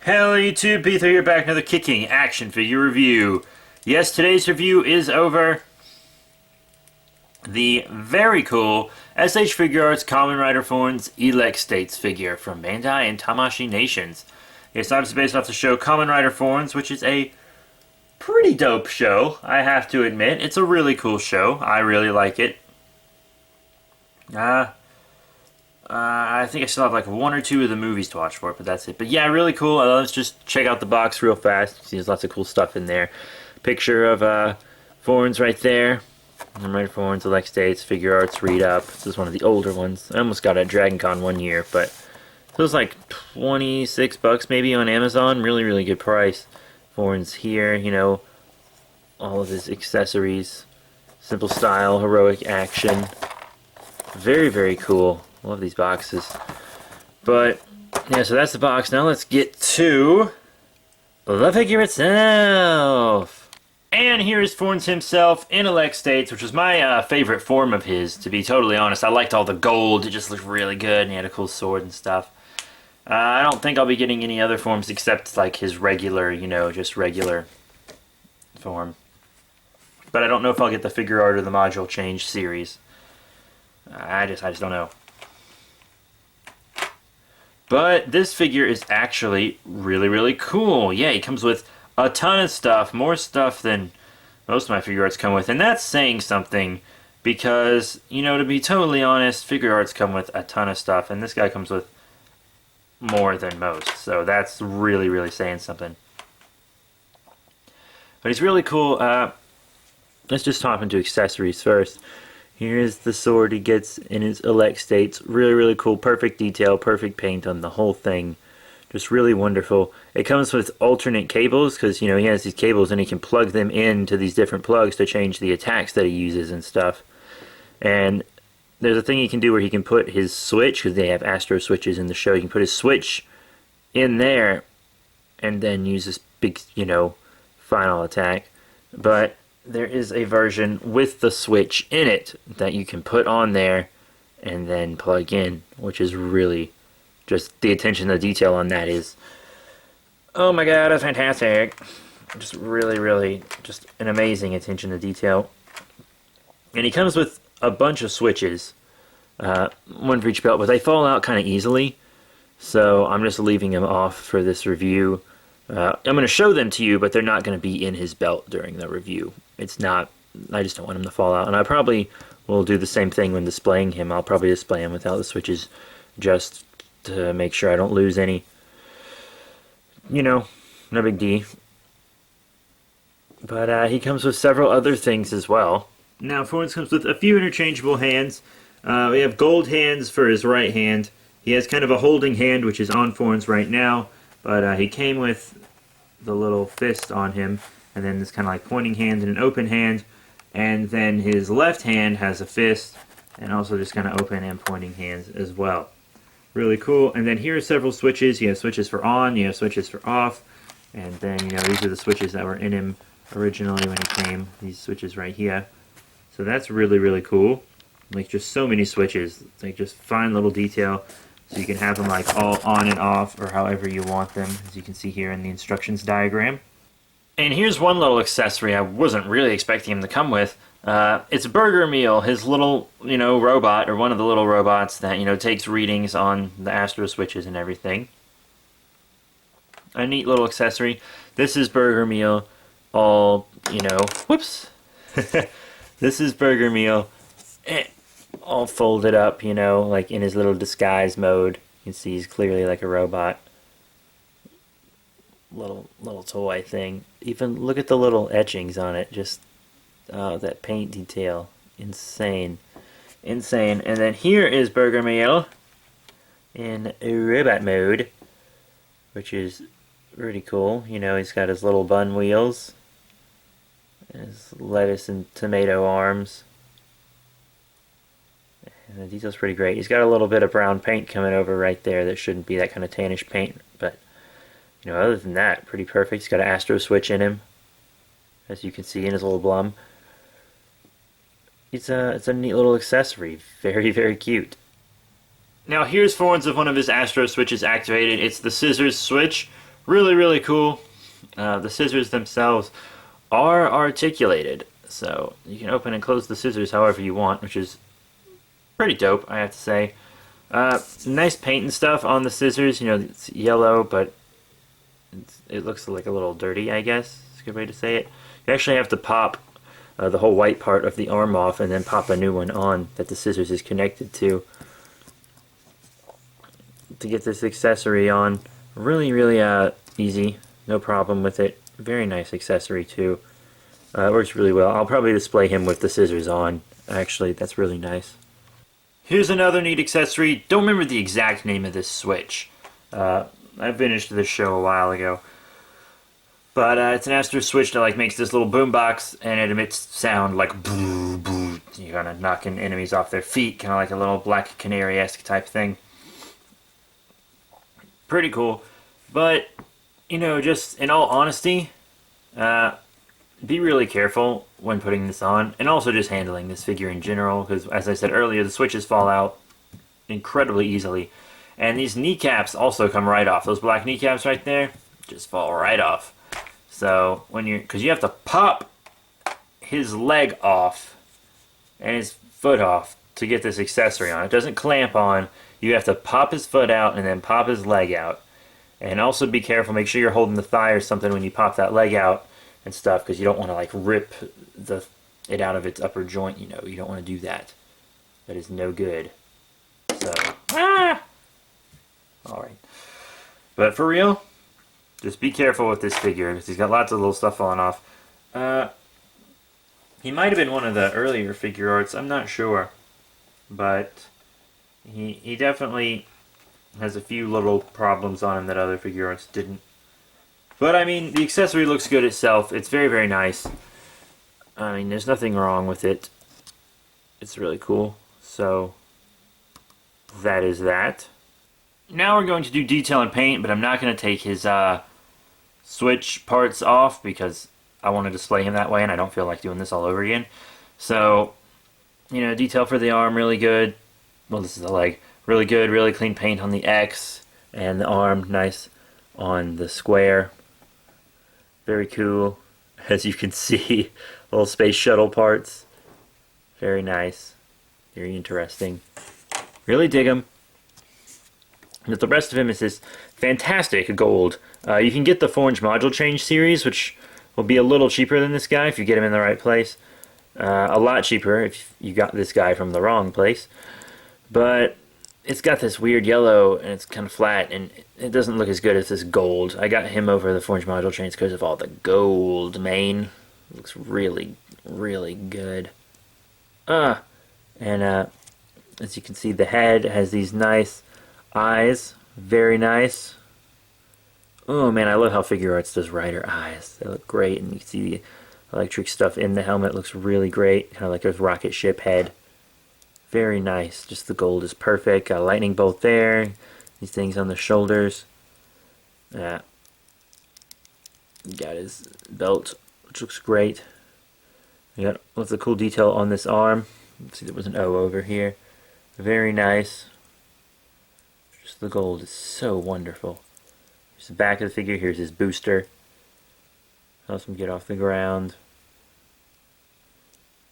Hello YouTube, Peter here back another kicking action figure review. Yes, today's review is over the very cool S.H.Figuarts Kamen Rider Fourze Elek States figure from Bandai and Tamashii Nations. It's obviously based off the show Kamen Rider Fourze, which is a pretty dope show, I have to admit. It's a really cool show. I really like it. I think I still have like one or two of the movies to watch for it, but that's it. But yeah, really cool. Let's just check out the box real fast. See, there's lots of cool stuff in there. Picture of Fourze right there. I'm right, Fourze, Elek States, Figuarts, Read Up. This is one of the older ones. I almost got it at Dragon Con one year, but it was like 26 bucks maybe on Amazon. Really, really good price. Fourze here, you know, all of his accessories. Simple style, heroic action. Very, very cool. Love these boxes. But, yeah, so that's the box. Now let's get to the figure itself. And here is Fourze himself in Elek States, which was my favorite form of his, to be totally honest. I liked all the gold. It just looked really good, and he had a cool sword and stuff. I don't think I'll be getting any other forms except, like, his regular, you know, just regular form. But I don't know if I'll get the figure art or the module change series. I just don't know. But this figure is actually really, really cool. Yeah, he comes with a ton of stuff, more stuff than most of my figure arts come with. And that's saying something because, you know, to be totally honest, figure arts come with a ton of stuff. And this guy comes with more than most. So that's really, really saying something. But he's really cool. Let's just hop into accessories first. Here's the sword he gets in his Elek States. Really, really cool. Perfect detail, perfect paint on the whole thing. Just really wonderful. It comes with alternate cables because, you know, he has these cables and he can plug them into these different plugs to change the attacks that he uses and stuff. And there's a thing he can do where he can put his switch, because they have Astro switches in the show. He can put his switch in there and then use this big, you know, final attack. But there is a version with the switch in it that you can put on there and then plug in, which is really just the attention to detail on that is, oh my god, that's fantastic. Just really, really just an amazing attention to detail. And he comes with a bunch of switches, one for each belt, but they fall out kind of easily, so I'm just leaving them off for this review. I'm going to show them to you, but they're not going to be in his belt during the review. It's not, I just don't want him to fall out. And I probably will do the same thing when displaying him. I'll probably display him without the switches just to make sure I don't lose any. You know, no big deal. But he comes with several other things as well. Now, Fourze comes with a few interchangeable hands. We have gold hands for his right hand. He has kind of a holding hand, which is on Fourze right now. But he came with the little fist on him, and then this kind of like pointing hand and an open hand, and then his left hand has a fist, and also just kind of open and pointing hands as well. Really cool. And then here are several switches. You have switches for on, you have switches for off, and then, you know, these are the switches that were in him originally when he came, these switches right here. So that's really, really cool. Like, just so many switches. It's like just fine little detail. So you can have them like all on and off or however you want them, as you can see here in the instructions diagram. And here's one little accessory I wasn't really expecting him to come with. It's Burger Meal, his little, you know, robot, or one of the little robots that, you know, takes readings on the Astro switches and everything. A neat little accessory. This is Burger Meal, all, you know, whoops. This is Burger Meal. All folded up, you know, like in his little disguise mode. You can see he's clearly like a robot. Little toy thing. Even look at the little etchings on it. Just that paint detail. Insane. Insane. And then here is Burger Meal in robot mode, which is pretty cool. You know, he's got his little bun wheels, his lettuce and tomato arms. And the detail's pretty great. He's got a little bit of brown paint coming over right there that shouldn't be that kind of tannish paint, but, you know, other than that, pretty perfect. He's got an Astro switch in him, as you can see in his little blum. It's a neat little accessory. Very, very cute. Now here's Fourze of one of his Astro switches activated. It's the scissors switch. Really, really cool. The scissors themselves are articulated, so you can open and close the scissors however you want, which is pretty dope, I have to say. Nice paint and stuff on the scissors. You know, it's yellow, but it looks like a little dirty, I guess. It's a good way to say it. You actually have to pop the whole white part of the arm off and then pop a new one on that the scissors is connected to get this accessory on. Really, really easy. No problem with it. Very nice accessory too. It works really well. I'll probably display him with the scissors on. Actually, that's really nice. Here's another neat accessory. Don't remember the exact name of this switch. I finished this show a while ago. But it's an Astro switch that like makes this little boombox and it emits sound like boo boo. You're kind of knocking enemies off their feet, kind of like a little Black Canary-esque type thing. Pretty cool. But, you know, just in all honesty, be really careful when putting this on, and also just handling this figure in general, because as I said earlier, the switches fall out incredibly easily. And these kneecaps also come right off. Those black kneecaps right there just fall right off. So when because you have to pop his leg off and his foot off to get this accessory on. It doesn't clamp on. You have to pop his foot out and then pop his leg out. And also be careful. Make sure you're holding the thigh or something when you pop that leg out and stuff, because you don't want to like rip it out of its upper joint. You know, you don't want to do that. That is no good. So all right. But for real, just be careful with this figure, because he's got lots of little stuff falling off. He might have been one of the earlier FIGUARTS, I'm not sure. But he definitely has a few little problems on him that other FIGUARTS didn't. But I mean, the accessory looks good itself. It's very, very nice. I mean, there's nothing wrong with it. It's really cool. So, that is that. Now we're going to do detail and paint, but I'm not going to take his switch parts off because I want to display him that way and I don't feel like doing this all over again. So, you know, detail for the arm, really good. Well, this is the leg. Really good, really clean paint on the X, and the arm, nice on the square. Very cool. As you can see, little space shuttle parts. Very nice. Very interesting. Really dig him. But the rest of him is this fantastic gold. You can get the Fourze module change series, which will be a little cheaper than this guy if you get him in the right place. A lot cheaper if you got this guy from the wrong place. But it's got this weird yellow and it's kind of flat and it doesn't look as good as this gold. I got him over the Fourze module chains because of all the gold mane. It looks really, really good. And as you can see, the head has these nice eyes. Very nice. Oh man, I love how FIGUARTS does rider eyes. They look great, and you can see the electric stuff in the helmet. Looks really great, kind of like a rocket ship head. Very nice. Just the gold is perfect. Got a lightning bolt there. These things on the shoulders. You got his belt, which looks great. You got lots of cool detail on this arm. Let's see, there was an O over here. Very nice. Just the gold is so wonderful. Here's the back of the figure. Here's his booster. Helps him get off the ground.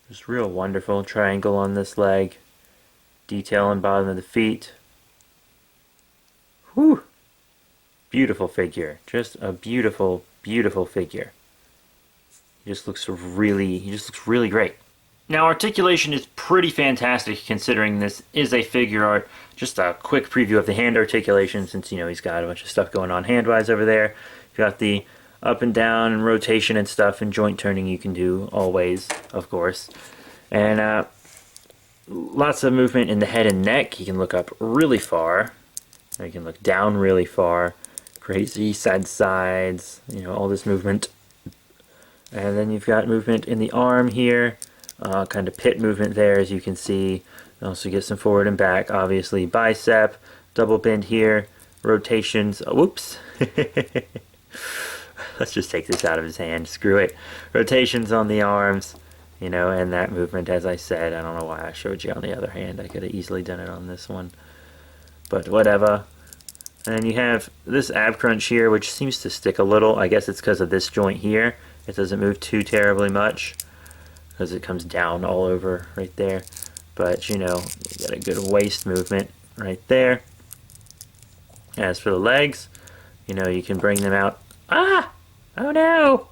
Just real wonderful. Triangle on this leg. Detail on bottom of the feet. Whew! Beautiful figure. Just a beautiful, beautiful figure. He just looks really great. Now, articulation is pretty fantastic considering this is a FIGUART. Just a quick preview of the hand articulation, since, you know, he's got a bunch of stuff going on hand-wise over there. You've got the up and down and rotation and stuff, and joint turning you can do always, of course. And lots of movement in the head and neck. He can look up really far. Or he can look down really far. Crazy side to sides, you know, all this movement. And then you've got movement in the arm here. Kind of pit movement there, as you can see. You also get some forward and back, obviously. Bicep, double bend here, rotations. Oh, whoops. Let's just take this out of his hand. Screw it. Rotations on the arms, you know, and that movement, as I said. I don't know why I showed you on the other hand. I could have easily done it on this one. But whatever. And then you have this ab crunch here, which seems to stick a little. I guess it's because of this joint here. It doesn't move too terribly much because it comes down all over right there. But, you know, you got a good waist movement right there. As for the legs, you know, you can bring them out. Ah! Oh no!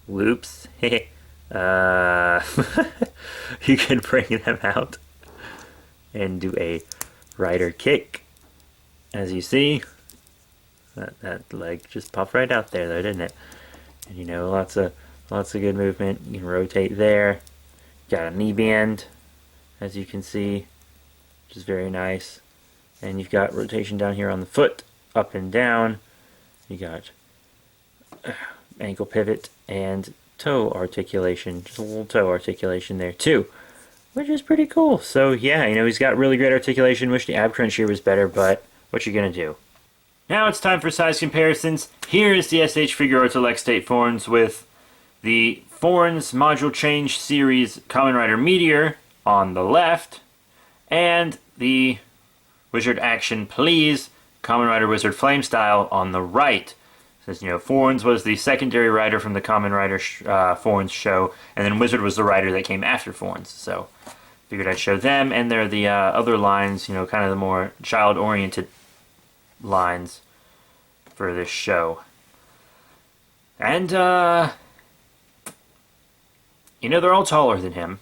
Whoops. You can bring them out and do a rider kick. As you see, that leg just popped right out there though, didn't it? And you know, lots of good movement. You can rotate there. Got a knee bend, as you can see, which is very nice. And you've got rotation down here on the foot, up and down. You got ankle pivot and toe articulation, just a little toe articulation there too, which is pretty cool. So yeah, you know, he's got really great articulation. Wish the ab crunch here was better, but what you gonna do? Now it's time for size comparisons. Here is the S.H.Figuarts Elek State Fourze with the Fourze Module Change Series Kamen Rider Meteor on the left, and the Wizard Action Please Kamen Rider Wizard Flame Style on the right. Says, you know, Fourze was the secondary rider from the Kamen Rider Fourze show, and then Wizard was the rider that came after Fourze. So figured I'd show them, and they're the other lines, you know, kind of the more child-oriented lines for this show. And, you know, they're all taller than him.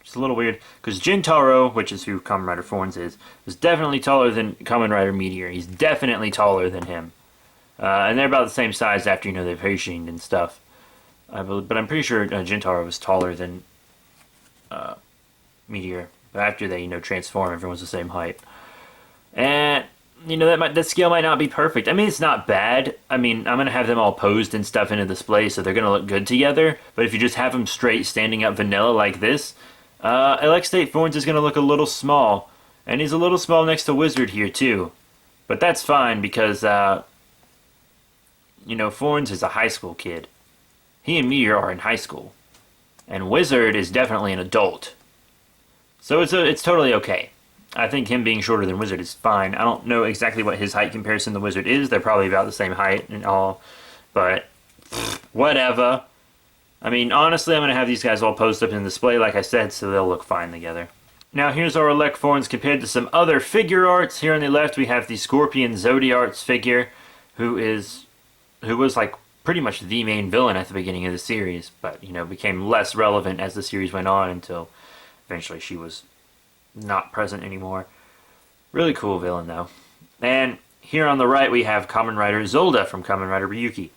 It's a little weird, because Jintaro, which is who Kamen Rider Fourze is definitely taller than Kamen Rider Meteor. He's definitely taller than him. And they're about the same size after, you know, they've Heishined and stuff. But I'm pretty sure Jintaro was taller than Meteor. But after they, you know, transform, everyone's the same height. And, you know, that scale might not be perfect. I mean, it's not bad. I mean, I'm going to have them all posed and stuff in a display, so they're going to look good together. But if you just have them straight standing up vanilla like this, Elek State Fourze is going to look a little small. And he's a little small next to Wizard here, too. But that's fine, because, you know, Fourze is a high school kid. He and Meteor are in high school. And Wizard is definitely an adult. So it's totally okay. I think him being shorter than Wizard is fine. I don't know exactly what his height comparison to Wizard is. They're probably about the same height and all. But, whatever. I mean, honestly, I'm going to have these guys all posed up in the display, like I said, so they'll look fine together. Now, here's our Elek Fourze compared to some other figure arts. Here on the left, we have the Scorpion Zodiarts figure, who was, like, pretty much the main villain at the beginning of the series, but, you know, became less relevant as the series went on until eventually she was not present anymore. Really cool villain, though. And here on the right, we have Kamen Rider Zolda from Kamen Rider Ryuki.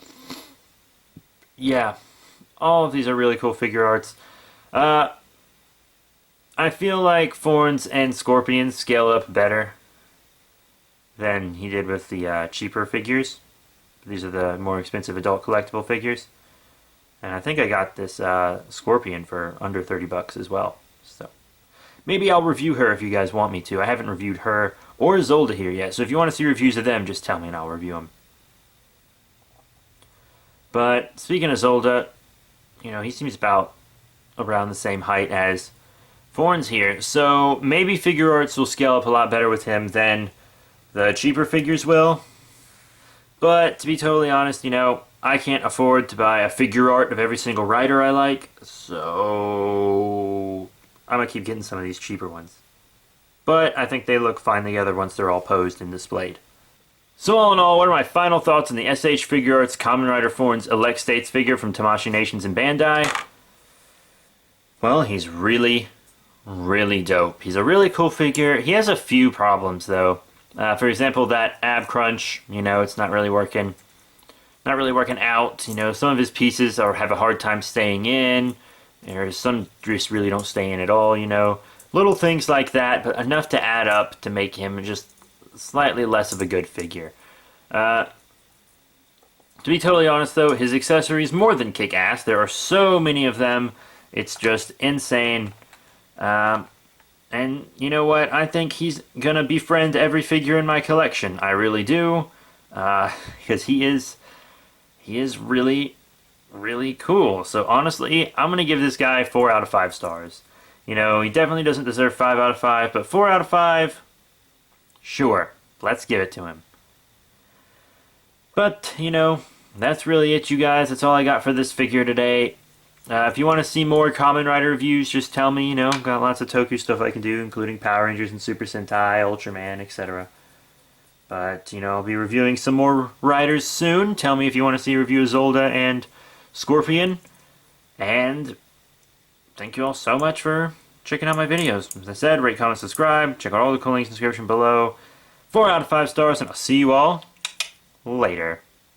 Yeah. All of these are really cool figure arts. I feel like Fourze and Scorpion scale up better than he did with the cheaper figures. These are the more expensive adult collectible figures. And I think I got this Scorpion for under 30 bucks as well. So maybe I'll review her if you guys want me to. I haven't reviewed her or Zolda here yet. So if you want to see reviews of them, just tell me and I'll review them. But speaking of Zolda, you know, he seems about around the same height as Fourze here. So maybe figure arts will scale up a lot better with him than the cheaper figures will. But to be totally honest, you know, I can't afford to buy a figure art of every single rider I like. So I'm going to keep getting some of these cheaper ones. But I think they look fine together once they're all posed and displayed. So all in all, what are my final thoughts on the S.H.Figuarts Kamen Rider Fourze Elek States figure from Tamashii Nations and Bandai? Well, he's really, really dope. He's a really cool figure. He has a few problems, though. For example, that ab crunch, you know, it's not really working out. You know, some of his pieces have a hard time staying in. There's some just really don't stay in at all, you know. Little things like that, but enough to add up to make him just slightly less of a good figure. To be totally honest, though, his accessories more than kick ass. There are so many of them. It's just insane. And you know what? I think he's gonna befriend every figure in my collection. I really do. Because he is really, really cool. So honestly, I'm gonna give this guy 4 out of 5 stars. You know, he definitely doesn't deserve 5 out of 5, but 4 out of 5, sure, let's give it to him. But, you know, that's really it, you guys. That's all I got for this figure today. If you want to see more Kamen Rider reviews, just tell me, you know, got lots of Toku stuff I can do, including Power Rangers and Super Sentai, Ultraman, etc. But, you know, I'll be reviewing some more Riders soon. Tell me if you want to see a review of Zolda and Scorpion. And thank you all so much for checking out my videos. As I said, rate, comment, subscribe. Check out all the cool links in the description below. 4 out of 5 stars, and I'll see you all later.